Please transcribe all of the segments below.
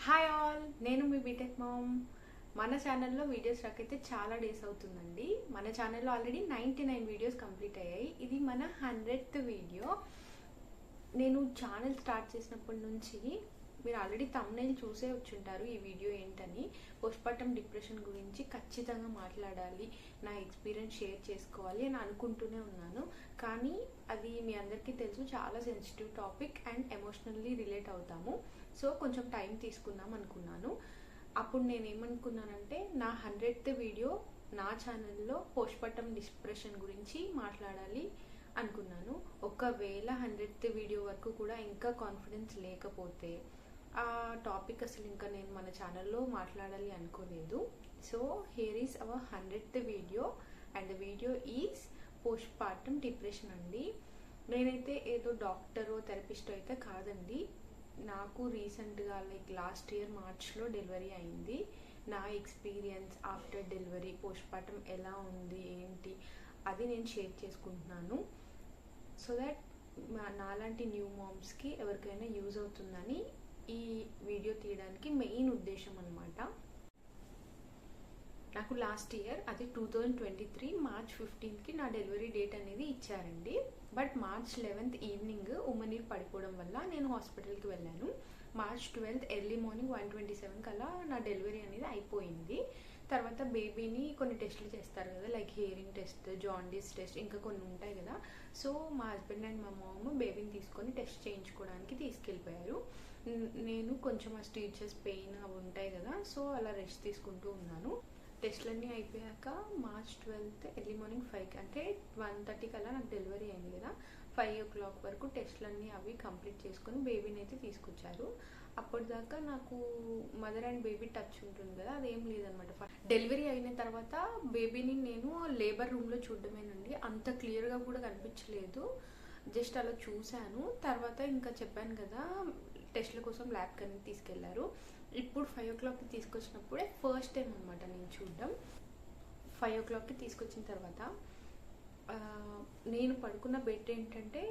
Hi all, నేను మీ BTech ma'am. మన ఛానల్లో వీడియోస్ రాకైతే చాలా డేస్ అవుతుందండి. మన ఛానల్లో ఆల్రెడీ 99 వీడియోస్ కంప్లీట్ అయ్యాయి. ఇది మన 100th వీడియో. నేను ఛానల్ స్టార్ట్ చేసినప్పటి నుంచి మీరు ఆల్రెడీ థంబ్నెయిల్ చూసే వచ్చుంటారు ఈ వీడియో ఏంటని. పోస్ట్పార్టమ్ డిప్రెషన్ గురించి ఖచ్చితంగా మాట్లాడాలి, నా ఎక్స్పీరియన్స్ షేర్ చేసుకోవాలి అని అనుకుంటూనే ఉన్నాను. కానీ అది మీ అందరికీ తెలుసు, చాలా sensitive topic and emotionally relate అవుతాము. సో కొంచెం టైం తీసుకుందాం అనుకున్నాను. అప్పుడు నేను ఏమనుకున్నానంటే, నా 100th వీడియో నా ఛానల్లో పోస్ట్పార్టమ్ డిప్రెషన్ గురించి మాట్లాడాలి అనుకున్నాను. ఒకవేళ 100th వీడియో వరకు కూడా ఇంకా కాన్ఫిడెన్స్ లేకపోతే ఆ టాపిక్ అసలు ఇంకా నేను మన ఛానల్లో మాట్లాడాలి అనుకోలేదు. So here is our 100th video and the video is postpartum depression అండి. నేనైతే ఏదో డాక్టరో థెరపిస్టో అయితే కాదండి. నాకు రీసెంట్గా లాస్ట్ ఇయర్ మార్చ్లో డెలివరీ అయింది. నా ఎక్స్పీరియన్స్ ఆఫ్టర్ డెలివరీ పోస్ట్పార్టమ్ ఎలా ఉంది ఏంటి అది నేను షేర్ చేసుకుంటున్నాను. సో దట్ నాలాంటి న్యూ మామ్స్కి ఎవరికైనా యూజ్ అవుతుందని ఈ వీడియో తీయడానికి మెయిన్ ఉద్దేశం అనమాట. నాకు లాస్ట్ ఇయర్, అది 2023 మార్చ్ 15కి నా డెలివరీ డేట్ అనేది ఇచ్చారండి. బట్ మార్చ్ 11th ఈవినింగ్ ఉమ్మనీరు పడిపోవడం వల్ల నేను హాస్పిటల్కి వెళ్ళాను. మార్చ్ 12th ఎర్లీ మార్నింగ్ 1:27 కల్లా నా డెలివరీ అనేది అయిపోయింది. తర్వాత బేబీని కొన్ని టెస్టులు చేస్తారు కదా, like hearing test, jaundice test, ఇంకా కొన్ని ఉంటాయి కదా. సో మా హస్బెండ్ అండ్ మా మామ్ బేబీని తీసుకొని టెస్ట్ చేయించుకోవడానికి తీసుకెళ్ళిపోయారు. నేను కొంచెం ఆ స్టీచెస్ పెయిన్ అవి ఉంటాయి కదా, సో అలా రెస్ట్ తీసుకుంటూ ఉన్నాను. టెస్ట్లన్నీ అయిపోయాక మార్చ్ 12th ఎర్లీ మార్నింగ్ 5కి, అంటే 1:30 కల్లా నాకు డెలివరీ అయింది కదా, 5 o'clock వరకు టెస్ట్లన్నీ అవి కంప్లీట్ చేసుకొని బేబీని అయితే తీసుకొచ్చారు. అప్పటిదాకా నాకు మదర్ అండ్ బేబీ టచ్ ఉంటుంది కదా, అదేం లేదనమాట. డెలివరీ అయిన తర్వాత బేబీని నేను లేబర్ రూమ్లో చూడడమేనండి, అంత క్లియర్గా కూడా కనిపించలేదు. జస్ట్ అలా చూశాను. తర్వాత ఇంకా చెప్పాను కదా, టెస్ట్ల కోసం ల్యాబ్కి అనేది తీసుకెళ్లారు. ఇప్పుడు 5 o'clockకి తీసుకొచ్చినప్పుడే ఫస్ట్ టైం అనమాట నేను చూడడం. 5 o'clockకి తీసుకొచ్చిన తర్వాత నేను పడుకున్న బెడ్ ఏంటంటే,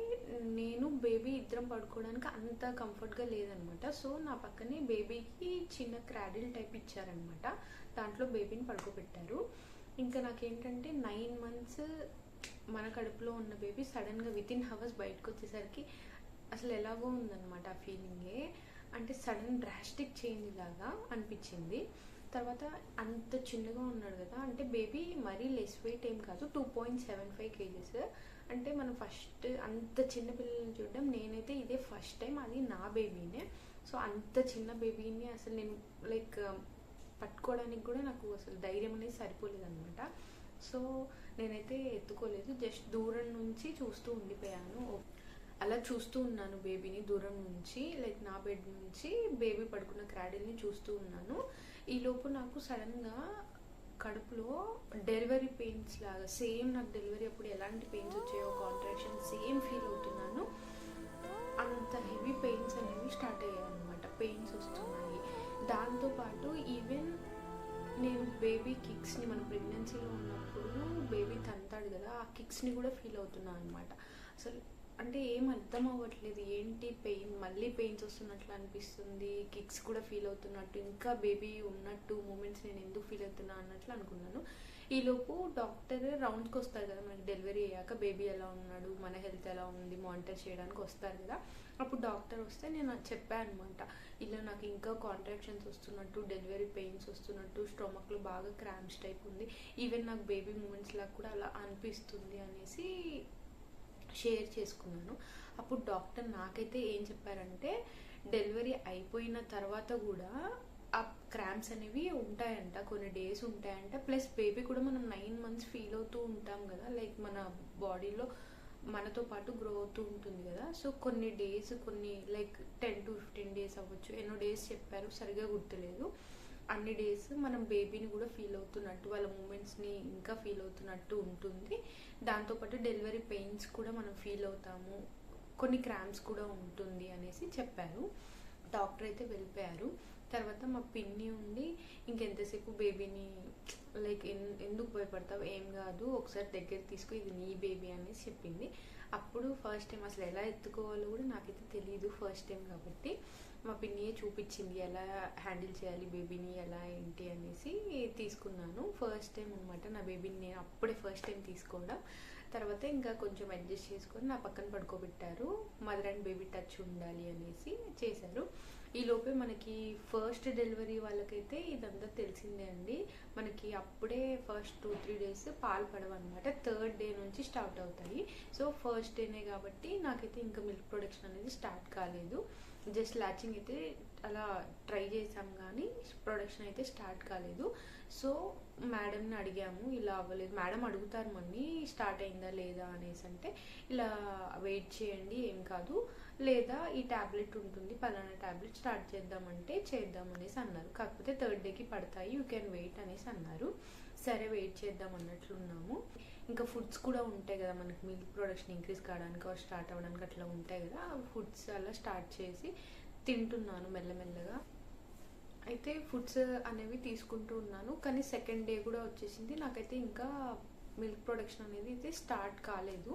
నేను బేబీ ఇద్దరం పడుకోవడానికి అంత కంఫర్ట్గా లేదనమాట. సో నా పక్కనే బేబీకి చిన్న క్రాడిల్ టైప్ ఇచ్చారనమాట, దాంట్లో బేబీని పడుకోబెట్టారు. ఇంకా నాకేంటంటే 9 months మన కడుపులో ఉన్న బేబీ సడన్గా వితిన్ hours బయటకు వచ్చేసరికి అసలు ఎలాగో ఉందన్నమాట ఆ ఫీలింగే. అంటే సడన్ డ్రాస్టిక్ చేంజ్ లాగా అనిపించింది. తర్వాత అంత చిన్నగా ఉన్నాడు కదా, అంటే బేబీ మరీ లెస్ వెయిట్ ఏం కాదు, 2.75 kgs. అంటే మనం ఫస్ట్ అంత చిన్న పిల్లల్ని చూడడం, నేనైతే ఇదే ఫస్ట్ టైం, అది నా బేబీనే. సో అంత చిన్న బేబీని అసలు నేను పట్టుకోవడానికి కూడా నాకు అసలు ధైర్యం అనేది సరిపోలేదన్నమాట. సో నేనైతే ఎత్తుకోలేదు, జస్ట్ దూరం నుంచి చూస్తూ ఉండిపోయాను. అలా చూస్తూ ఉన్నాను బేబీని దూరం నుంచి, నా బెడ్ నుంచి బేబీ పడుకున్న క్రాడిల్ని చూస్తూ ఉన్నాను. ఈలోపు నాకు సడన్గా కడుపులో డెలివరీ పెయిన్స్ లాగా, సేమ్ నాకు డెలివరీ అప్పుడు ఎలాంటి పెయిన్స్ వచ్చాయో, కాంట్రాక్షన్ సేమ్ ఫీల్ అవుతున్నాను. అంత హెవీ పెయిన్స్ అనేవి స్టార్ట్ అయ్యాయి అనమాట, పెయిన్స్ వస్తున్నాయి. దాంతోపాటు ఈవెన్ నేను బేబీ కిక్స్ని, మన ప్రెగ్నెన్సీలో ఉన్నప్పుడు బేబీ తంతాడు కదా, ఆ కిక్స్ని కూడా ఫీల్ అవుతున్నాను అనమాట. అసలు అంటే ఏం అర్థం అవ్వట్లేదు, ఏంటి పెయిన్, మళ్ళీ పెయిన్స్ వస్తున్నట్లు అనిపిస్తుంది, కిక్స్ కూడా ఫీల్ అవుతున్నట్టు, ఇంకా బేబీ ఉన్నట్టు మూమెంట్స్ నేను ఎందుకు ఫీల్ అవుతున్నా అన్నట్లు అనుకున్నాను. ఈలోపు డాక్టర్ రౌండ్స్కి వస్తారు కదా, మనకి డెలివరీ అయ్యాక బేబీ ఎలా ఉన్నాడు, మన హెల్త్ ఎలా ఉంది మానిటర్ చేయడానికి వస్తారు కదా. అప్పుడు డాక్టర్ వస్తే నేను చెప్పాను అనమాట, ఇలా నాకు ఇంకా కాంట్రాక్షన్స్ వస్తున్నట్టు, డెలివరీ పెయిన్స్ వస్తున్నట్టు, స్టొమక్లో బాగా క్రాంప్స్ టైప్ ఉంది, ఈవెన్ నాకు బేబీ మూమెంట్స్ లాగా కూడా అలా అనిపిస్తుంది అనేసి షేర్ చేసుకున్నాను. అప్పుడు డాక్టర్ నాకైతే ఏం చెప్పారంటే, డెలివరీ అయిపోయిన తర్వాత కూడా ఆ క్రాంప్స్ అనేవి ఉంటాయంట, కొన్ని డేస్ ఉంటాయంట. ప్లస్ బేబీ కూడా మనం 9 months ఫీల్ అవుతూ ఉంటాం కదా, మన బాడీలో మనతో పాటు గ్రో అవుతూ ఉంటుంది కదా. సో కొన్ని డేస్, కొన్ని 10 to 15 days అవ్వచ్చు, ఎన్నో డేస్ చెప్పారు, సరిగా గుర్తులేదు. అన్ని డేస్ మనం బేబీని కూడా ఫీల్ అవుతున్నట్టు, వాళ్ళ మూమెంట్స్ని ఇంకా ఫీల్ అవుతున్నట్టు ఉంటుంది. దాంతోపాటు డెలివరీ పెయిన్స్ కూడా మనం ఫీల్ అవుతాము, కొన్ని క్రాంప్స్ కూడా ఉంటుంది అనేసి చెప్పారు. డాక్టర్ అయితే వెళ్ళిపోయారు. తర్వాత మా పిన్ని ఉండి, ఇంకెంతసేపు బేబీని ఎందుకు భయపడతావు, ఏం కాదు, ఒకసారి దగ్గర తీసుకో, ఇది నీ బేబీ అనేసి చెప్పింది. అప్పుడు ఫస్ట్ టైం అసలు ఎలా ఎత్తుకోవాలో కూడా నాకైతే తెలియదు, ఫస్ట్ టైం కాబట్టి. మా పిన్నియే చూపించింది ఎలా హ్యాండిల్ చేయాలి బేబీని, ఎలా ఏంటి అనేసి తీసుకున్నాను. ఫస్ట్ టైం అనమాట నా బేబీని నేను అప్పుడే ఫస్ట్ టైం తీసుకోవడం. తర్వాత ఇంకా కొంచెం అడ్జస్ట్ చేసుకొని నా పక్కన పడుకోబెట్టారు. మదర్ అండ్ బేబీ టచ్ ఉండాలి అనేసి చేశారు. ఈ లోపే మనకి ఫస్ట్ డెలివరీ వాళ్ళకైతే ఇదంతా తెలిసిందే అండి. మనకి అప్పుడే ఫస్ట్ 2-3 డేస్ పాలు పడవన్నమాట. 3rd డే నుంచి స్టార్ట్ అవుతాయి. సో ఫస్ట్ డేనే కాబట్టి నాకైతే ఇంకా మిల్క్ ప్రొడక్షన్ అనేది స్టార్ట్ కాలేదు. జస్ట్ లాచింగ్ అయితే అలా ట్రై చేసాం కానీ ప్రొడక్షన్ అయితే స్టార్ట్ కాలేదు. సో మేడంని అడిగాము, ఇలా అవ్వలేదు. మేడం అడుగుతారు మళ్ళీ స్టార్ట్ అయిందా లేదా అనేసి, అంటే ఇలా వెయిట్ చేయండి ఏం కాదు, లేదా ఈ ట్యాబ్లెట్ ఉంటుంది పలానా ట్యాబ్లెట్ స్టార్ట్ చేద్దామంటే చేద్దాం అనేసి అన్నారు. కాకపోతే 3rd డేకి పడతాయి, యూ కెన్ వెయిట్ అనేసి అన్నారు. సరే వెయిట్ చేద్దాం అన్నట్లున్నాము. ఇంకా ఫుడ్స్ కూడా ఉంటాయి కదా మనకి మిల్క్ ప్రొడక్షన్ ఇంక్రీజ్ కావడానికి స్టార్ట్ అవ్వడానికి అట్లా ఉంటాయి కదా, ఫుడ్స్ అలా స్టార్ట్ చేసి తింటున్నాను మెల్లమెల్లగా. అయితే ఫుడ్స్ అనేవి తీసుకుంటూ ఉన్నాను. కానీ 2nd డే కూడా వచ్చేసింది, నాకైతే ఇంకా మిల్క్ ప్రొడక్షన్ అనేది అయితే స్టార్ట్ కాలేదు.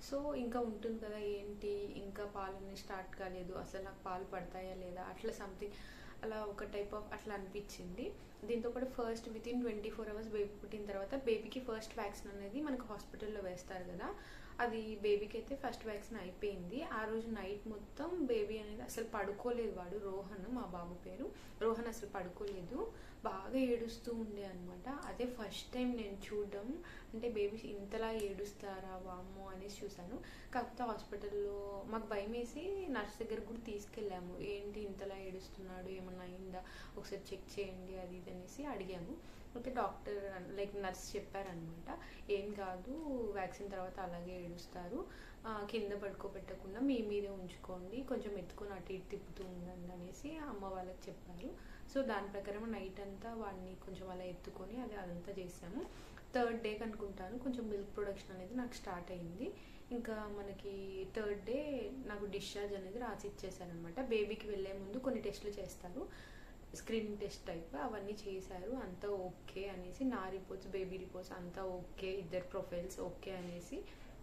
సో ఇంకా ఉంటుంది కదా ఏంటి ఇంకా పాలు అనేది స్టార్ట్ కాలేదు, అసలు నాకు పాలు పడతాయా లేదా అట్లా సంథింగ్ అలా ఒక టైప్ ఆఫ్ అట్లా అనిపించింది. దీంతో కూడా ఫస్ట్ వితిన్ 24 hours బేబీ పుట్టిన తర్వాత బేబీకి ఫస్ట్ వ్యాక్సిన్ అనేది మనకు హాస్పిటల్లో వేస్తారు కదా, అది బేబీకి అయితే ఫస్ట్ వ్యాక్సిన్ అయిపోయింది. ఆ రోజు నైట్ మొత్తం బేబీ అనేది అసలు పడుకోలేదు. వాడు రోహన్, మా బాబు పేరు రోహన్, అసలు పడుకోలేదు, బాగా ఏడుస్తూ ఉండే అనమాట. అదే ఫస్ట్ టైం నేను చూడడం, అంటే బేబీ ఇంతలా ఏడుస్తారా వామ్మో అనేసి చూసాను. కాకపోతే హాస్పిటల్లో మాకు భయం వేసి నర్స్ దగ్గర కూడా తీసుకెళ్ళాము. ఏంటి ఇంతలా ఏడుస్తున్నాడు, ఏమన్నా అయిందా ఒకసారి చెక్ చేయండి అది ఇది అనేసి అడిగాము. అయితే డాక్టర్ లైక్ నర్స్ చెప్పారనమాట, ఏం కాదు వ్యాక్సిన్ తర్వాత అలాగే ఏడుస్తారు, కింద పడుకోబెట్టకుండా మీ మీదే ఉంచుకోండి, కొంచెం ఎత్తుకొని అటు ఇటు తిప్పుతూ ఉండండి అనేసి అమ్మ వాళ్ళకి చెప్పారు. సో దాని ప్రకారం నైట్ అంతా వాడిని కొంచెం అలా ఎత్తుకొని అదంతా చేసాము. 3rd డే అనుకుంటాను కొంచెం మిల్క్ ప్రొడక్షన్ అనేది నాకు స్టార్ట్ అయింది. ఇంకా మనకి 3rd డే నాకు డిశ్చార్జ్ అనేది రాసి ఇచ్చేసారనమాట. బేబీకి వెళ్ళే ముందు కొన్ని టెస్టులు చేస్తారు, స్క్రీనింగ్ టెస్ట్ టైప్, అవన్నీ చేశారు. అంతా ఓకే అనేసి, నా రిపోర్ట్స్ బేబీ రిపోర్ట్స్ అంతా ఓకే, ఇద్దరు ప్రొఫైల్స్ ఓకే అనేసి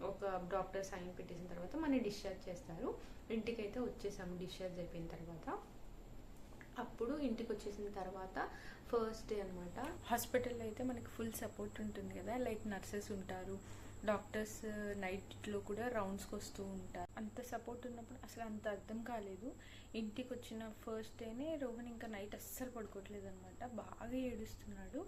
ఒక డాక్టర్ సైన్ పెట్టేసిన తర్వాత మనని డిశ్చార్జ్ చేస్తారు. ఇంటికైతే వచ్చేసాము డిశ్చార్జ్ అయిపోయిన తర్వాత. అప్పుడు ఇంటికి వచ్చేసిన తర్వాత ఫస్ట్ డే అనమాట. హాస్పిటల్లో అయితే మనకి ఫుల్ సపోర్ట్ ఉంటుంది కదా, లైక్ నర్సెస్ ఉంటారు, డాక్టర్స్ నైట్లో కూడా రౌండ్స్కి వస్తూ ఉంటారు. అంత సపోర్ట్ ఉన్నప్పుడు అసలు అంత అర్థం కాలేదు. ఇంటికి వచ్చిన ఫస్ట్ డేనే రోహన్ ఇంకా నైట్ అస్సలు పడుకోవట్లేదు అనమాట, బాగా ఏడుస్తున్నాడు.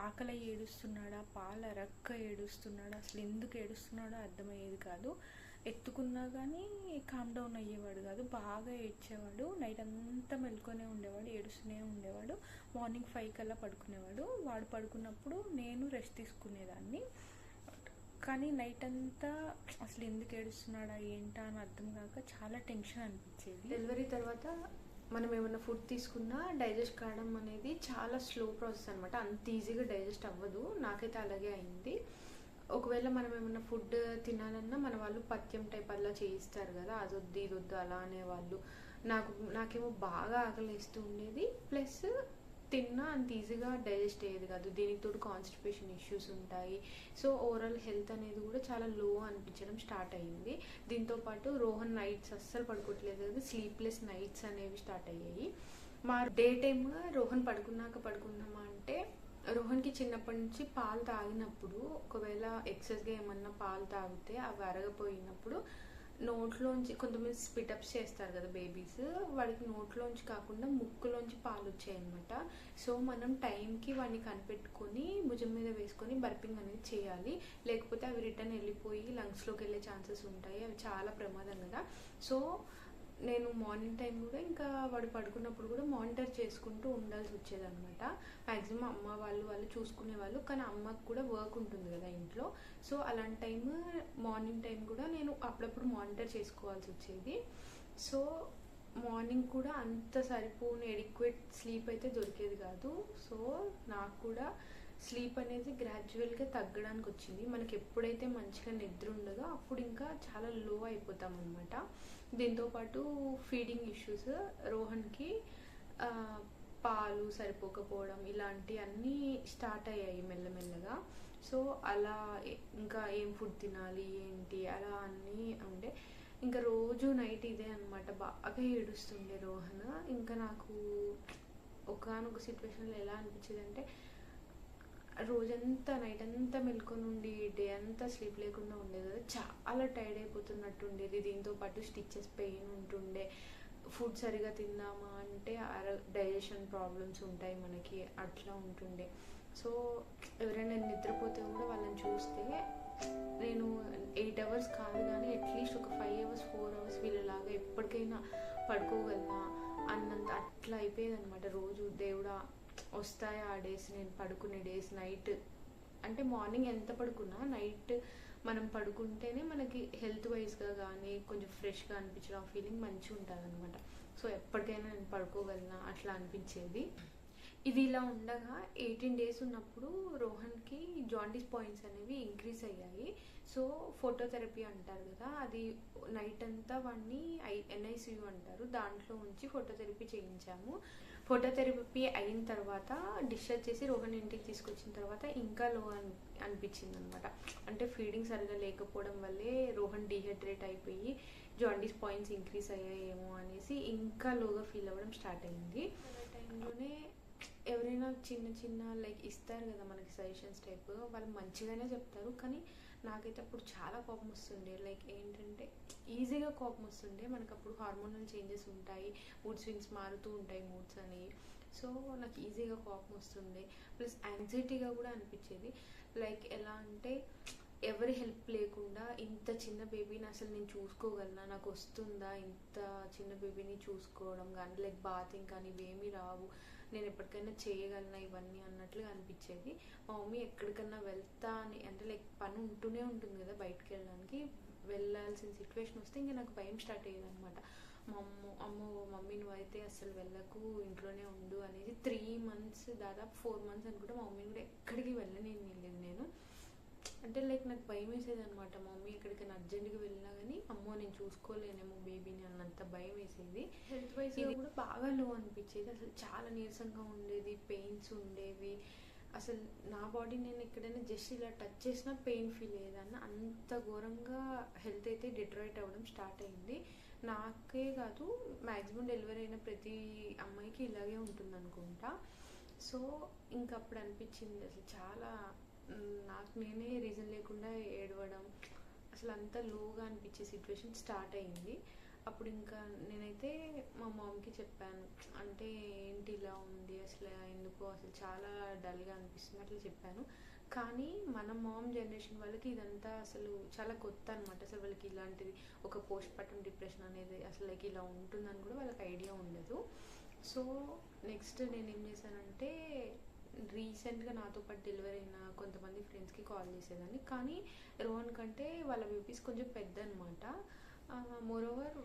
ఆకలి ఏడుస్తున్నాడా, పాల రక్క ఏడుస్తున్నాడు, అసలు ఎందుకు ఏడుస్తున్నాడో అర్థమయ్యేది కాదు. ఎత్తుకున్నా కానీ కామ్ డౌన్ అయ్యేవాడు కాదు, బాగా ఏడ్చేవాడు. నైట్ అంతా మెలుకొనే ఉండేవాడు, ఏడుస్తూనే ఉండేవాడు. మార్నింగ్ 5 కల్లా పడుకునేవాడు. వాడు పడుకున్నప్పుడు నేను రెస్ట్ తీసుకునేదాన్ని. కానీ నైట్ అంతా అసలు ఎందుకు ఏడుస్తున్నాడా ఏంటా అని అర్థం కాక చాలా టెన్షన్ అనిపించేది. డెలివరీ తర్వాత మనం ఏమైనా ఫుడ్ తీసుకున్నా డైజెస్ట్ కావడం అనేది చాలా స్లో ప్రాసెస్ అనమాట, అంత ఈజీగా డైజెస్ట్ అవ్వదు. నాకైతే అలాగే అయింది. ఒకవేళ మనం ఏమైనా ఫుడ్ తినాలన్నా మన వాళ్ళు పథ్యం టైప్ అలా చేయిస్తారు కదా, అదొద్దు ఇదొద్దు అలా అనేవాళ్ళు. నాకేమో బాగా ఆకలిస్తూ ఉండేది, ప్లస్ తిన్నా అంత ఈజీగా డైజెస్ట్ అయ్యేది కాదు. దీనికి తోడు కాన్స్టిపేషన్ ఇష్యూస్ ఉంటాయి. సో ఓవరాల్ హెల్త్ అనేది కూడా చాలా లో అనిపించడం స్టార్ట్ అయ్యింది. దీంతోపాటు రోహన్ నైట్స్ అస్సలు పడుకోవట్లేదు కదా, స్లీప్లెస్ నైట్స్ అనేవి స్టార్ట్ అయ్యాయి. మా డే టైమ్ రోహన్ పడుకుందామా అంటే, రోహన్కి చిన్నప్పటి నుంచి పాలు తాగినప్పుడు ఒకవేళ ఎక్సెస్గా ఏమన్నా పాలు తాగితే అవి అరగపోయినప్పుడు నోట్లోంచి కొంతమంది స్పిటప్స్ చేస్తారు కదా బేబీస్, వాడికి నోట్లోంచి కాకుండా ముక్కులోంచి పాలు వచ్చాయన్నమాట. సో మనం టైంకి వాడిని కనిపెట్టుకొని భుజం మీద వేసుకొని బర్పింగ్ అనేది చేయాలి, లేకపోతే అవి రిటర్న్ వెళ్ళిపోయి లంగ్స్లోకి వెళ్ళే ఛాన్సెస్ ఉంటాయి, అవి చాలా ప్రమాదం కదా. సో నేను మార్నింగ్ టైం కూడా ఇంకా వాడు పడుకున్నప్పుడు కూడా మానిటర్ చేసుకుంటూ ఉండాల్సి వచ్చేది అనమాట. మ్యాక్సిమం అమ్మ వాళ్ళు చూసుకునేవాళ్ళు, కానీ అమ్మకు కూడా వర్క్ ఉంటుంది కదా ఇంట్లో. సో అలాంటి టైం మార్నింగ్ టైం కూడా నేను అప్పుడప్పుడు మానిటర్ చేసుకోవాల్సి వచ్చేది. సో మార్నింగ్ కూడా అంత సరిపోని ఎడిక్వేట్ స్లీప్ అయితే దొరికేది కాదు. సో నాకు కూడా స్లీప్ అనేది గ్రాడ్యువల్గా తగ్గడానికి వచ్చింది. మనకి ఎప్పుడైతే మంచిగా నిద్ర ఉండదో అప్పుడు ఇంకా చాలా లో అయిపోతాం అనమాట. దీంతోపాటు ఫీడింగ్ ఇష్యూస్, రోహన్కి పాలు సరిపోకపోవడం ఇలాంటి అన్నీ స్టార్ట్ అయ్యాయి మెల్లమెల్లగా. సో అలా ఇంకా ఏం ఫుడ్ తినాలి ఏంటి అలా అన్నీ ఉండే. ఇంకా రోజు నైట్ ఇదే అనమాట, బాగా ఏడుస్తుండే రోహన్. ఇంకా నాకు ఒకనొక సిచ్యువేషన్లో ఎలా అనిపించేది అంటే రోజంతా నైట్ అంతా మెలుకొని ఉండి డే అంతా స్లీప్ లేకుండా ఉండేది కదా, చాలా టైర్డ్ అయిపోతున్నట్టు ఉండేది. దీంతో పాటు స్టిచెస్ పెయిన్ ఉంటుండే, ఫుడ్ సరిగా తిందామా అంటే డైజెషన్ ప్రాబ్లమ్స్ ఉంటాయి మనకి, అట్లా ఉంటుండే. సో ఎవరైనా నిద్రపోతే కూడా వాళ్ళని చూస్తే నేను 8 hours కాదు కానీ అట్లీస్ట్ ఒక 5 hours 4 hours వీళ్ళలాగా ఎప్పటికైనా పడుకోగలనా అన్నంత అట్లా అయిపోయేది అనమాట. రోజు దేవుడా వస్తాయి ఆ డేస్, నేను పడుకునే డేస్ నైట్ అంటే మార్నింగ్ ఎంత పడుకున్నా నైట్ మనం పడుకుంటేనే మనకి హెల్త్ వైజ్గా కానీ కొంచెం ఫ్రెష్గా అనిపించడం ఫీలింగ్ మంచిగా ఉంటుంది అనమాట. సో ఎప్పటికైనా నేను పడుకోగలనా అట్లా అనిపించేది. ఇది ఇలా ఉండగా 18 days ఉన్నప్పుడు రోహన్కి జాండీస్ పాయింట్స్ అనేవి ఇంక్రీజ్ అయ్యాయి. సో ఫోటోథెరపీ అంటారు కదా, అది నైట్ అంతా వాడిని NICU అంటారు, దాంట్లో ఉంచి ఫోటోథెరపీ చేయించాము. ఫోటోథెరపీ అయిన తర్వాత డిశ్చార్జ్ చేసి రోహన్ ఇంటికి తీసుకొచ్చిన తర్వాత ఇంకా లో అనిపించింది అనమాట. అంటే ఫీడింగ్ సరిగా లేకపోవడం వల్లే రోహన్ డీహైడ్రేట్ అయిపోయి జాండీస్ పాయింట్స్ ఇంక్రీజ్ అయ్యాయేమో అనేసి ఇంకా లోగా ఫీల్ అవ్వడం స్టార్ట్ అయింది. ఆ టైంలోనే ఎవరైనా చిన్న చిన్న లైక్ ఇస్తారు కదా మనకి సజెషన్స్ టైప్, వాళ్ళు మంచిగానే చెప్తారు, కానీ నాకైతే అప్పుడు చాలా కోపం వస్తుండే. లైక్ ఏంటంటే ఈజీగా కోపం వస్తుండే, మనకు అప్పుడు హార్మోనల్ చేంజెస్ ఉంటాయి, మూడ్ స్వింగ్స్ మారుతూ ఉంటాయి మూడ్స్ అని. సో నాకు ఈజీగా కోపం వస్తుండే, ప్లస్ యాంగ్జైటీగా కూడా అనిపించేది. లైక్ ఎలా అంటే ఎవరి హెల్ప్ లేకుండా ఇంత చిన్న బేబీని అసలు నేను చూసుకోగలనా, నాకు వస్తుందా ఇంత చిన్న బేబీని చూసుకోవడం కానీ, లైక్ బాతింగ్ కానీ ఇవేమీ రావు, నేను ఎప్పటికైనా చేయగలనా ఇవన్నీ అన్నట్లుగా అనిపించేది. మా మమ్మీ ఎక్కడికన్నా వెళ్తా అని అంటే లైక్ పని ఉంటూనే ఉంటుంది కదా బయటకు వెళ్ళడానికి, వెళ్ళాల్సిన సిచ్యువేషన్ వస్తే ఇంకా నాకు భయం స్టార్ట్ అయ్యేది అనమాట. అమ్మో మమ్మీ నువ్వు అయితే అసలు వెళ్ళకు ఇంట్లోనే ఉండు అనేది 3 months దాదాపు 4 months అనుకుంటే మా మమ్మీని కూడా ఎక్కడికి వెళ్ళలేదు నేను. అంటే లైక్ నాకు భయం వేసేది అనమాట, మా మమ్మీ ఎక్కడికైనా అర్జెంట్గా వెళ్ళినా కానీ అమ్మో నేను చూసుకోలేనేమో బేబీని అన్నంత భయం వేసేది. హెల్త్ వైజ్ కూడా బాగా లో అనిపించేది, అసలు చాలా నీరసంగా ఉండేది, పెయిన్స్ ఉండేవి. అసలు నా బాడీ నేను ఎక్కడైనా జస్ట్ ఇలా టచ్ చేసినా పెయిన్ ఫీల్ అయ్యేదాన్ని, అంత ఘోరంగా హెల్త్ అయితే డిట్రాయిట్ అవ్వడం స్టార్ట్ అయింది. నాకే కాదు మ్యాక్సిమం డెలివరీ అయిన ప్రతి అమ్మాయికి ఇలాగే ఉంటుంది అనుకుంటా. సో ఇంకా అప్పుడు అనిపించింది అసలు చాలా నాకు నేనే రీజన్ లేకుండా ఏడవడం, అసలు అంతా లోగా అనిపించే సిచ్యువేషన్ స్టార్ట్ అయింది. అప్పుడు ఇంకా నేనైతే మా మామ్కి చెప్పాను, అంటే ఏంటి ఇలా ఉంది అసలు ఎందుకో అసలు చాలా డల్గా అనిపిస్తుంది అట్లా చెప్పాను. కానీ మన మామ్ జనరేషన్ వాళ్ళకి ఇదంతా అసలు చాలా కొత్త అనమాట. అసలు వాళ్ళకి ఇలాంటిది ఒక పోస్ట్ పార్టమ్ డిప్రెషన్ అనేది అసలు లైక్ ఇలా ఉంటుందని కూడా వాళ్ళకి ఐడియా ఉండదు. సో నెక్స్ట్ నేనేం చేశానంటే రీసెంట్గా నాతో పాటు డెలివరీ అయిన కొంతమంది ఫ్రెండ్స్కి కాల్ చేసేదాన్ని, కానీ రోహన్ కంటే వాళ్ళ బేబీస్ కొంచెం పెద్ద అనమాట. మోరోవర్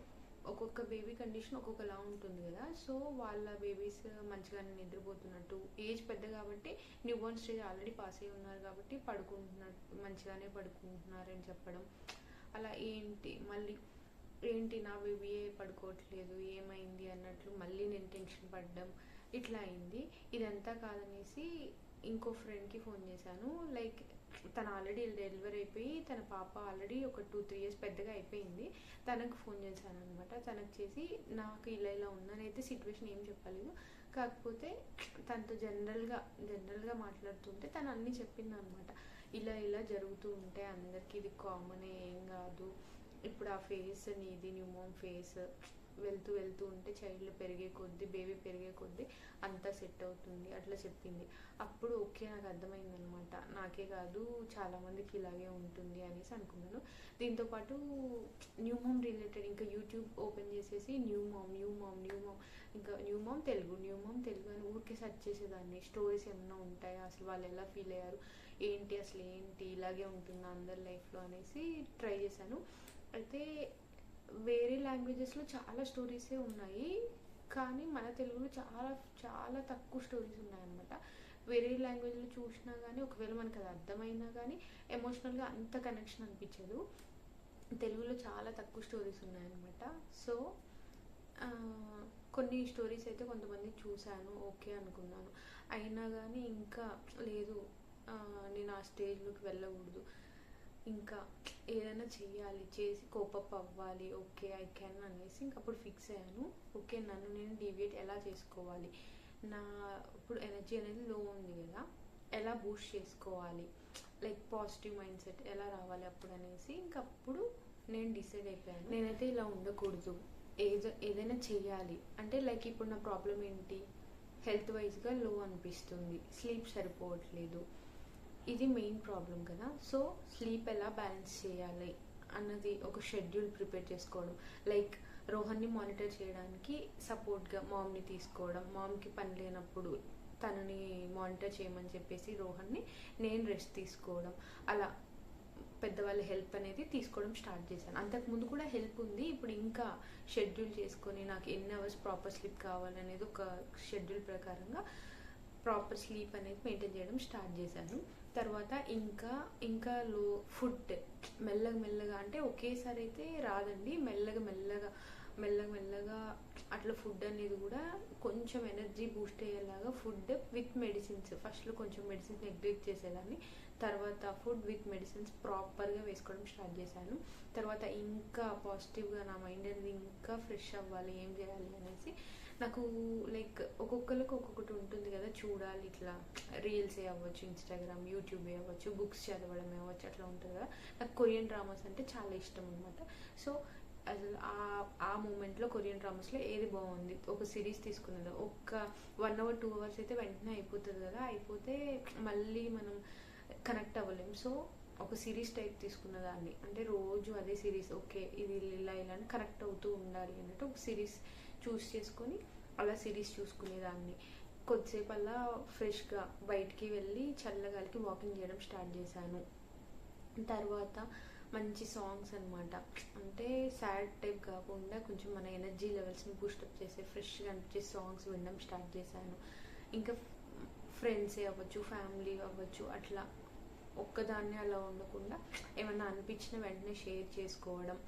ఒక్కొక్క బేబీ కండిషన్ ఒక్కొక్కలా ఉంటుంది కదా, సో వాళ్ళ బేబీస్ మంచిగానే నిద్రపోతున్నట్టు, ఏజ్ పెద్ద కాబట్టి new Born stage already pass అయ్యి ఉన్నారు కాబట్టి పడుకుంటున్నట్టు మంచిగానే పడుకుంటున్నారని చెప్పడం. అలా ఏంటి నా బేబీయే పడుకోవట్లేదు ఏమైంది అన్నట్లు మళ్ళీ నేను టెన్షన్ పడ్డం ఇట్లా అయింది. ఇదంతా కాదనేసి ఇంకో ఫ్రెండ్కి ఫోన్ చేశాను. లైక్ తను ఆల్రెడీ డెలివరీ అయిపోయి తన పాప ఆల్రెడీ ఒక 2-3 years పెద్దగా అయిపోయింది. తనకు ఫోన్ చేశాను అనమాట. తనకు చేసి నాకు ఇలా ఉందనైతే సిచ్యువేషన్ ఏం చెప్పలేదు, కాకపోతే తనతో జనరల్గా మాట్లాడుతుంటే తను అన్నీ చెప్పింది అనమాట. ఇలా జరుగుతూ ఉంటే అందరికీ ఇది కామనే, ఏం కాదు, ఇప్పుడు ఆ ఫేస్ నీది న్యూ మోమ్ ఫేస్, వెళ్తూ ఉంటే చైల్డ్ బేబీ పెరిగే కొద్దీ అంతా సెట్ అవుతుంది అట్లా చెప్పింది. అప్పుడు ఓకే నాకు అర్థమైందనమాట, నాకే కాదు చాలామందికి ఇలాగే ఉంటుంది అనేసి అనుకున్నాను. దీంతోపాటు న్యూ మామ్ రిలేటెడ్ ఇంకా యూట్యూబ్ ఓపెన్ చేసేసి న్యూ మామ్ ఇంకా న్యూ మామ్ తెలుగు అని ఊరికే సెర్చ్ చేసేదాన్ని. స్టోరీస్ ఏమైనా ఉంటాయా, అసలు వాళ్ళు ఎలా ఫీల్ అయ్యారు, ఏంటి ఇలాగే ఉంటుందా అందరి లైఫ్లో అనేసి ట్రై చేశాను. అయితే వేరే లాంగ్వేజెస్లో చాలా స్టోరీసే ఉన్నాయి, కానీ మన తెలుగులో చాలా చాలా తక్కువ స్టోరీస్ ఉన్నాయన్నమాట. వేరే లాంగ్వేజ్లో చూసినా కానీ ఒకవేళ మనకు అది అర్థమైనా కానీ ఎమోషనల్గా అంత కనెక్షన్ అనిపించదు. తెలుగులో చాలా తక్కువ స్టోరీస్ ఉన్నాయన్నమాట. సో కొన్ని స్టోరీస్ అయితే కొంతమంది చూశాను, ఓకే అనుకున్నాను. అయినా కానీ ఇంకా లేదు, నేను ఆ స్టేజ్లోకి వెళ్ళకూడదు, ఇంకా ఏదైనా చెయ్యాలి, చేసి కోపప్ అవ్వాలి, ఓకే ఐ కెన్ అనేసి ఇంకప్పుడు ఫిక్స్ అయ్యాను. ఓకే నన్ను నేను డీవియేట్ ఎలా చేసుకోవాలి, నా ఇప్పుడు ఎనర్జీ అనేది లో ఉంది కదా, ఎలా బూస్ట్ చేసుకోవాలి, లైక్ పాజిటివ్ మైండ్ సెట్ ఎలా రావాలి అప్పుడు అనేసి ఇంకప్పుడు నేను డిసైడ్ అయిపోయాను. నేనైతే ఇలా ఉండకూడదు, ఏదైనా చెయ్యాలి అంటే లైక్ ఇప్పుడు నా ప్రాబ్లం ఏంటి, హెల్త్ వైజ్గా లో అనిపిస్తుంది, స్లీప్ సరిపోవట్లేదు, ఇది మెయిన్ ప్రాబ్లం కదా. సో స్లీప్ ఎలా బ్యాలెన్స్ చేయాలి అన్నది ఒక షెడ్యూల్ ప్రిపేర్ చేసుకోవడం, లైక్ రోహన్ని మానిటర్ చేయడానికి సపోర్ట్గా మామ్ని తీసుకోవడం, మామ్కి పని లేనప్పుడు తనని మానిటర్ చేయమని చెప్పేసి రోహన్ని నేను రెస్ట్ తీసుకోవడం, అలా పెద్దవాళ్ళ హెల్ప్ అనేది తీసుకోవడం స్టార్ట్ చేశాను. అంతకుముందు కూడా హెల్ప్ ఉంది, ఇప్పుడు ఇంకా షెడ్యూల్ చేసుకొని నాకు ఎన్ని అవర్స్ ప్రాపర్ స్లీప్ కావాలనేది ఒక షెడ్యూల్ ప్రకారంగా ప్రాపర్ స్లీప్ అనేది మెయింటైన్ చేయడం స్టార్ట్ చేశాను. తర్వాత ఇంకా లో ఫుడ్ మెల్లగా అంటే ఒకేసారి అయితే రాదండి, మెల్లగా అట్లా ఫుడ్ అనేది కూడా కొంచెం ఎనర్జీ బూస్ట్ అయ్యేలాగా ఫుడ్ విత్ మెడిసిన్స్, ఫస్ట్లో కొంచెం మెడిసిన్స్ నెగ్లెక్ట్ చేసేదాన్ని, తర్వాత ఫుడ్ విత్ మెడిసిన్స్ ప్రాపర్గా వేసుకోవడం స్టార్ట్ చేశాను. తర్వాత ఇంకా పాజిటివ్గా నా మైండ్ అనేది ఇంకా ఫ్రెష్ అవ్వాలి, ఏం చేయాలి అనేసి నాకు లైక్ ఒక్కొక్కరికి ఒక్కొక్కటి ఉంటుంది కదా, చూడాలి ఇట్లా రీల్సే అవ్వచ్చు, ఇన్స్టాగ్రామ్ యూట్యూబే అవ్వచ్చు, బుక్స్ చదవడమే అవ్వచ్చు, అట్లా ఉంటుంది కదా. నాకు కొరియన్ డ్రామాస్ అంటే చాలా ఇష్టం అనమాట. సో అసలు ఆ మూమెంట్లో కొరియన్ డ్రామాస్లో ఏది బాగుంది, ఒక సిరీస్ తీసుకున్నది, ఒక 1 hour 2 hours అయితే వెంటనే అయిపోతుంది కదా, అయిపోతే మళ్ళీ మనం కనెక్ట్ అవ్వలేం. సో ఒక సిరీస్ టైప్ తీసుకున్న దాన్ని, అంటే రోజు అదే సిరీస్, ఓకే ఇది ఇలా అని కనెక్ట్ అవుతూ ఉండాలి అన్నట్టు ఒక సిరీస్ చూస్ చేసుకొని అలా సిరీస్ చూసుకునేదాన్ని. కొద్దిసేపు అలా ఫ్రెష్గా బయటికి వెళ్ళి చల్లగాలికి వాకింగ్ చేయడం స్టార్ట్ చేశాను. తర్వాత మంచి సాంగ్స్ అనమాట, అంటే సాడ్ టైప్ కాకుండా కొంచెం మన ఎనర్జీ లెవెల్స్ని బూస్టప్ చేసే ఫ్రెష్గా అనిపించే సాంగ్స్ వినడం స్టార్ట్ చేశాను. ఇంకా ఫ్రెండ్సే అవ్వచ్చు, ఫ్యామిలీ అవ్వచ్చు, అట్లా ఒక్కదాన్నే అలా ఉండకుండా ఏమన్నా అనిపించిన వెంటనే షేర్ చేసుకోవడం,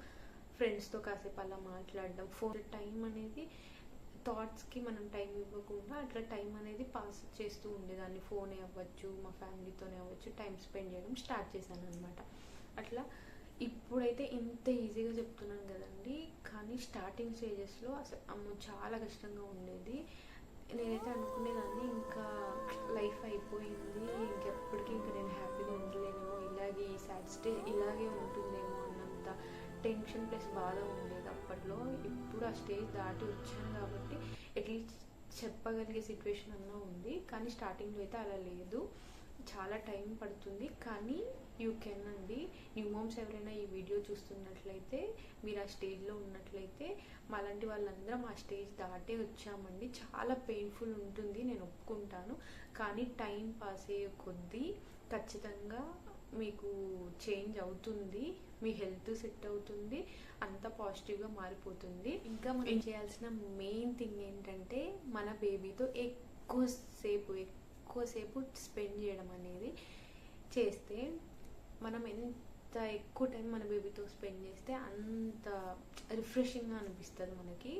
ఫ్రెండ్స్తో కాసేపు అలా మాట్లాడడం, టైం అనేది థాట్స్కి మనం టైం ఇవ్వకుండా అట్లా టైం అనేది పాస్ చేస్తూ ఉండేదాన్ని. ఫోనే అవ్వచ్చు, మా ఫ్యామిలీతోనే అవ్వచ్చు, టైం స్పెండ్ చేయడం స్టార్ట్ చేశాను అనమాట. అట్లా ఇప్పుడైతే ఇంత ఈజీగా చెప్తున్నాను కదండి, కానీ స్టార్టింగ్ స్టేజెస్లో అసలు అమ్మో చాలా కష్టంగా ఉండేది. నేనైతే అనుకునేదాన్ని ఇంకా లైఫ్ అయిపోయింది, ఇంకెప్పటికీ ఇంకా నేను హ్యాపీగా ఉండలేనేమో, ఇలాగే ఈ సాడ్ స్టే ఇలాగే ఉంటుందేమో అన్నంత టెన్షన్ ప్లస్ బాధ ఉండేది అప్పట్లో. ఇప్పుడు ఆ స్టేజ్ దాటి వచ్చాను కాబట్టి అట్లీస్ట్ చెప్పగలిగే సిచ్యువేషన్ అన్నా ఉంది, కానీ స్టార్టింగ్లో అయితే అలా లేదు. చాలా టైం పడుతుంది, కానీ యూ కెన్ అండి. న్యూ మామ్స్ ఎవరైనా ఈ వీడియో చూస్తున్నట్లయితే, మీరు ఆ స్టేజ్లో ఉన్నట్లయితే, మాలాంటి వాళ్ళందరం ఆ స్టేజ్ దాటే వచ్చామండి. చాలా పెయిన్ఫుల్ ఉంటుంది, నేను ఒప్పుకుంటాను, కానీ టైం పాస్ అయ్యే కొద్దీ ఖచ్చితంగా మీకు చేంజ్ అవుతుంది, మీ హెల్త్ సెట్ అవుతుంది, అంత పాజిటివ్గా మారిపోతుంది. ఇంకా మనం చేయాల్సిన మెయిన్ థింగ్ ఏంటంటే మన బేబీతో ఎక్కువసేపు స్పెండ్ చేయడం అనేది చేస్తే, మనం ఎంత ఎక్కువ టైం మన బేబీతో స్పెండ్ చేస్తే అంత రిఫ్రెషింగ్గా అనిపిస్తుంది మనకి.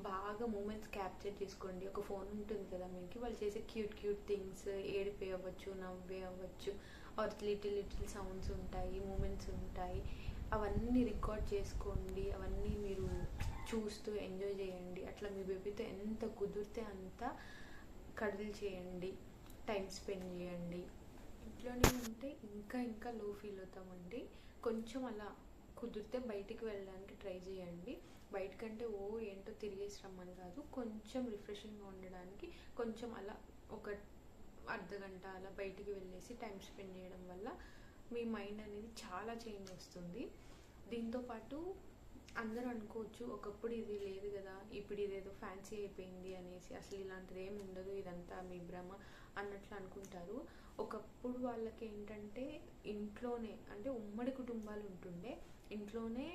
బాగా మూమెంట్స్ క్యాప్చర్ చేసుకోండి. ఒక ఫోన్ ఉంటుంది కదా మీకు, వాళ్ళు చేసే క్యూట్ థింగ్స్, ఏడిపే అవ్వచ్చు, నవ్వే అవ్వచ్చు, ఆర్ లిటిల్ సౌండ్స్ ఉంటాయి, మూమెంట్స్ ఉంటాయి, అవన్నీ రికార్డ్ చేసుకోండి. అవన్నీ మీరు చూస్తూ ఎంజాయ్ చేయండి. అట్లా మీ బేబీతో ఎంత కుదిరితే అంత కడులు చేయండి, టైం స్పెండ్ చేయండి. ఇంట్లోనే ఉంటే ఇంకా లో ఫీల్ అవుతామండి. కొంచెం అలా కుదిరితే బయటికి వెళ్ళడానికి ట్రై చేయండి. బయటకంటే ఏంటో తిరిగేసి రమ్మని కాదు, కొంచెం రిఫ్రెషింగ్గా ఉండడానికి కొంచెం అలా ఒక అర్ధగంట అలా బయటికి వెళ్ళేసి టైం స్పెండ్ చేయడం వల్ల మీ మైండ్ అనేది చాలా చేంజ్ వస్తుంది. దీంతోపాటు అందరూ అనుకోవచ్చు, ఒకప్పుడు ఇది లేదు కదా, ఇప్పుడు ఇదేదో ఫ్యాన్సీ అయిపోయింది అనేసి. అసలు ఇలాంటిది ఏమి ఉండదు, ఇదంతా మీ భ్రమ అన్నట్లు అనుకుంటారు. ఒకప్పుడు వాళ్ళకి ఏంటంటే ఇంట్లోనే, అంటే ఉమ్మడి కుటుంబాలు ఉంటుండే, ఇంట్లోనే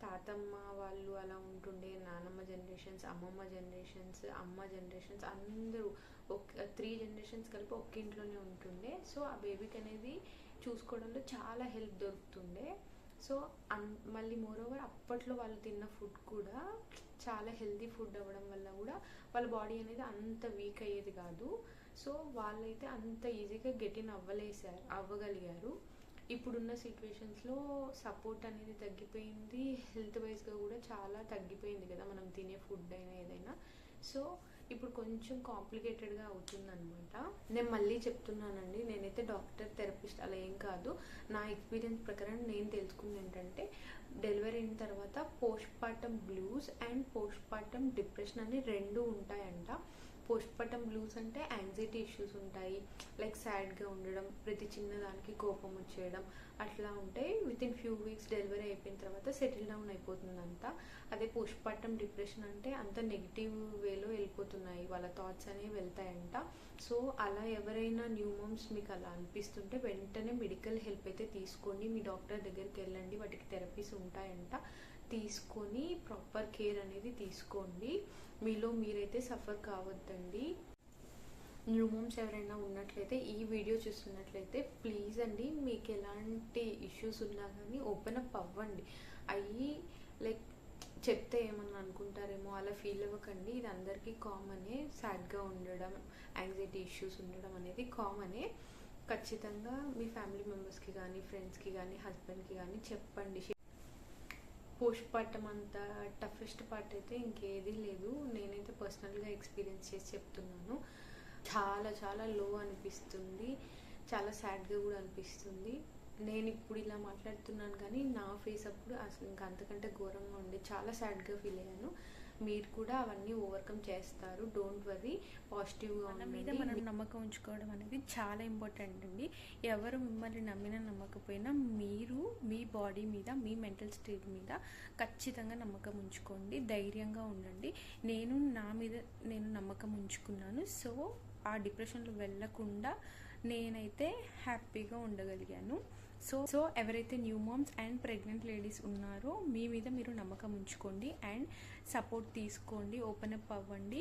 తాతమ్మ వాళ్ళు అలా ఉంటుండే, నానమ్మ జనరేషన్స్, అమ్మమ్మ జనరేషన్స్, అమ్మ జనరేషన్స్, అందరూ 3 generations కలిపి ఒక్క ఇంట్లోనే ఉంటుండే. సో ఆ బేబీకి అనేది చూసుకోవడంలో చాలా హెల్ప్ దొరుకుతుండే. సో మళ్ళీ మోరోవర్ అప్పట్లో వాళ్ళు తిన్న ఫుడ్ కూడా చాలా హెల్తీ ఫుడ్ అవ్వడం వల్ల కూడా వాళ్ళ బాడీ అనేది అంత వీక్ అయ్యేది కాదు. సో వాళ్ళైతే అంత ఈజీగా గెట్ ఇన్ అవ్వగలిగారు. ఇప్పుడున్న సిచ్యువేషన్స్లో సపోర్ట్ అనేది తగ్గిపోయింది, హెల్త్ వైజ్గా కూడా చాలా తగ్గిపోయింది కదా మనం తినే ఫుడ్ అయినా ఏదైనా. సో ఇప్పుడు కొంచెం కాంప్లికేటెడ్గా అవుతుందన్నమాట. నేను మళ్ళీ చెప్తున్నానండి, నేనైతే డాక్టర్ థెరపిస్ట్ అలా ఏం కాదు. నా ఎక్స్పీరియన్స్ ప్రకారం నేను తెలుసుకుంది ఏంటంటే, డెలివరీ అయిన తర్వాత post partum blues and post partum depression అని 2 ఉంటాయంట. పోస్ట్ పార్టమ్ బ్లూస్ అంటే యాంగ్జైటీ ఇష్యూస్ ఉంటాయి, లైక్ సాడ్గా ఉండడం, ప్రతి చిన్నదానికి కోపం వచ్చేయడం అట్లా ఉంటాయి. వితిన్ ఫ్యూ వీక్స్ డెలివరీ అయిపోయిన తర్వాత సెటిల్ డౌన్ అయిపోతుందంతా. అదే పోస్ట్ పార్టమ్ డిప్రెషన్ అంటే అంత నెగిటివ్ వేలో వెళ్ళిపోతున్నాయి, వాళ్ళ థాట్స్ అనేవి వెళ్తాయంట. సో అలా ఎవరైనా న్యూ మామ్స్ మీకు అలా అనిపిస్తుంటే వెంటనే మెడికల్ హెల్ప్ అయితే తీసుకోండి, మీ డాక్టర్ దగ్గరికి వెళ్ళండి, వాటికి థెరపీస్ ఉంటాయంట, తీసుకొని ప్రాపర్ కేర్ అనేది తీసుకోండి. మీలో మీరైతే సఫర్ కావద్దండి. న్యూ మామ్స్ ఎవరైనా ఉన్నట్లయితే ఈ వీడియో చూస్తున్నట్లయితే ప్లీజ్ అండి, మీకు ఎలాంటి ఇష్యూస్ ఉన్నా కానీ ఓపెన్ అప్ అవ్వండి. అయ్యి లైక్ చెప్తే ఏమన్నా అనుకుంటారేమో అలా ఫీల్ అవ్వకండి. ఇది అందరికీ కామనే, సాడ్గా ఉండడం, యాంగ్జైటీ ఇష్యూస్ ఉండడం అనేది కామనే. ఖచ్చితంగా మీ ఫ్యామిలీ మెంబర్స్కి కానీ, ఫ్రెండ్స్కి కానీ, హస్బెండ్కి కానీ చెప్పండి. పోస్ట్ పార్టమ్ అంత టఫెస్ట్ పార్ట్ అయితే ఇంకేదీ లేదు. నేనైతే పర్సనల్గా ఎక్స్పీరియన్స్ చేసి చెప్తున్నాను. చాలా చాలా లో అనిపిస్తుంది, చాలా సాడ్గా కూడా అనిపిస్తుంది. నేను ఇప్పుడు ఇలా మాట్లాడుతున్నాను కానీ నా ఫేస్ అప్పుడు అసలు ఇంకా అంతకంటే ఘోరంగా ఉండే, చాలా సాడ్గా ఫీల్ అయ్యాను. మీరు కూడా అవన్నీ ఓవర్కమ్ చేస్తారు, డోంట్ వరీ, పాజిటివ్గా మన మీద మనం నమ్మకం ఉంచుకోవడం అనేది చాలా ఇంపార్టెంట్ అండి. ఎవరు మిమ్మల్ని నమ్మినా నమ్మకపోయినా మీరు మీ బాడీ మీద, మీ మెంటల్ స్టేట్ మీద ఖచ్చితంగా నమ్మకం ఉంచుకోండి, ధైర్యంగా ఉండండి. నా మీద నేను నమ్మకం ఉంచుకున్నాను. సో ఆ డిప్రెషన్లో వెళ్ళకుండా నేనైతే హ్యాపీగా ఉండగలిగాను. సో ఎవరైతే new moms and pregnant ladies ఉన్నారో మీ మీద మీరు నమ్మకం ఉంచుకోండి అండ్ సపోర్ట్ తీసుకోండి, ఓపెన్ అప్ అవ్వండి.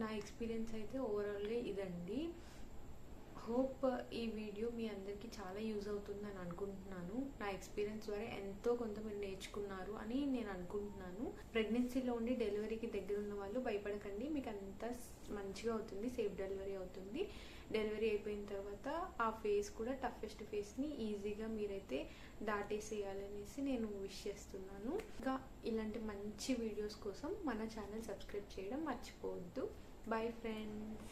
నా ఎక్స్పీరియన్స్ అయితే ఓవరాల్గా ఇదండి. హోప్ ఈ వీడియో మీ అందరికీ చాలా యూజ్ అవుతుందని అనుకుంటున్నాను. నా ఎక్స్పీరియన్స్ ద్వారా ఎంతో కొంత మీరు నేర్చుకున్నారు అని నేను అనుకుంటున్నాను. ప్రెగ్నెన్సీలో ఉండి డెలివరీకి దగ్గర ఉన్న వాళ్ళు భయపడకండి, మీకు అంతా మంచిగా అవుతుంది, సేఫ్ డెలివరీ అవుతుంది. డెలివరీ అయిపోయిన తర్వాత ఆ ఫేస్ కూడా టఫెస్ట్ ఫేస్ని ఈజీగా మీరైతే దాటేసేయాలనేసి నేను విష్ చేస్తున్నాను. ఇంకా ఇలాంటి మంచి వీడియోస్ కోసం మన ఛానల్ సబ్స్క్రైబ్ చేయడం మర్చిపోవద్దు. Bye friends.